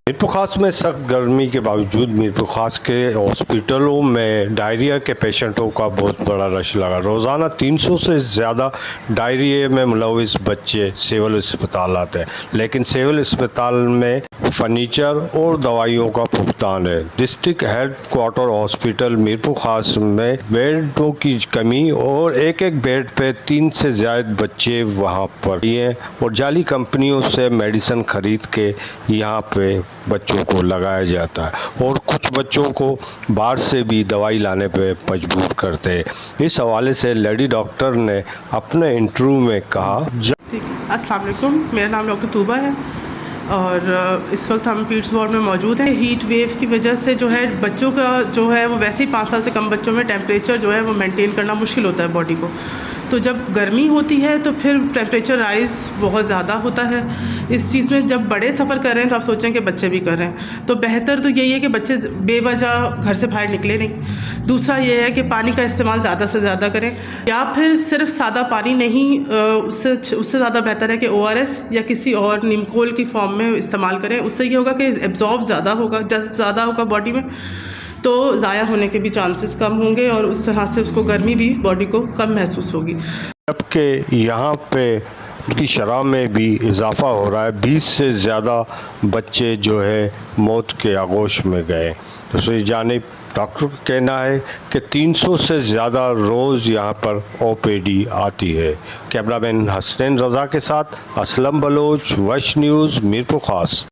मीरपुर खास में सख्त गर्मी के बावजूद मीरपुर खास के हॉस्पिटलों में डायरिया के पेशेंटों का बहुत बड़ा रश लगा। रोज़ाना 300 से ज़्यादा डायरिया में मुलविस बच्चे सिविल अस्पताल आते हैं, लेकिन सिविल अस्पताल में फर्नीचर और दवाइयों का भुगतान है। District head quarter hospital Mirpur खास में बेडों की कमी और एक बेड पे 3 से ज़्यादा बच्चे वहाँ पर हैं और जाली कंपनियों से मेडिसिन खरीद के यहाँ पे बच्चों को लगाया जाता है और कुछ बच्चों को बाहर से भी दवाई लाने पे मजबूर करते हैं। इस हवाले से लेडी डॉक्टर ने अपने इंटरव्यू में कहा। अस्सलाम वालेकुम, मेरा नाम डॉक्टर तूबा है और इस वक्त हम पीड्स वार्ड में मौजूद हैं। हीट वेव की वजह से जो है बच्चों का जो है वो वैसे ही 5 साल से कम बच्चों में टेम्परेचर जो है वो मेंटेन करना मुश्किल होता है बॉडी को। तो जब गर्मी होती है तो फिर टेम्परेचर राइज़ बहुत ज़्यादा होता है। इस चीज़ में जब बड़े सफ़र कर रहे हैं तो आप सोचें कि बच्चे भी कर रहे हैं, तो बेहतर तो यही है कि बच्चे बेवजह घर से बाहर निकले नहीं। दूसरा ये है कि पानी का इस्तेमाल ज़्यादा से ज़्यादा करें, या फिर सिर्फ सादा पानी नहीं, उससे ज़्यादा बेहतर है कि ORS या किसी और नीमकोल की फॉर्म में इस्तेमाल करें। उससे ये होगा कि एब्जॉर्ब ज़्यादा होगा, जज़्ब ज़्यादा होगा बॉडी में, तो ज़ाया होने के भी चांसेस कम होंगे और उस तरह से उसको गर्मी भी बॉडी को कम महसूस होगी। जबकि यहाँ पे की शरह में भी इजाफा हो रहा है। 20 से ज़्यादा बच्चे जो है मौत के आगोश में गए। दूसरी जानिब डॉक्टर का कहना है कि 300 से ज़्यादा रोज़ यहाँ पर OPD आती है। कैमरामैन हसनैन रज़ा के साथ असलम बलोच, वश न्यूज़, मीरपुर खास।